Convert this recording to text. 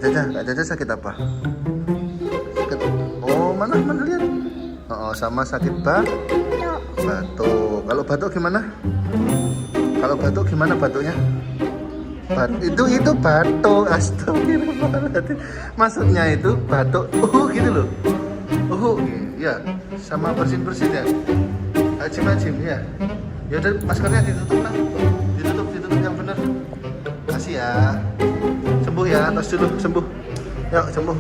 Jaja, Kak Jaja sakit apa? Sakit. Oh, mana lihat. Oh, sama sakit batuk. Kalau batuk gimana? Kalau batuk gimana batuknya? Itu batuk. Astagfirullahaladzim. Maksudnya itu batuk. Gitu loh. Ya, sama bersin ya. Acim ya. Ya udah maskernya ditutup lah. Ditutup yang benar. Kasih ya. Sembuh ya, tos dulu sembuh. Yuk sembuh.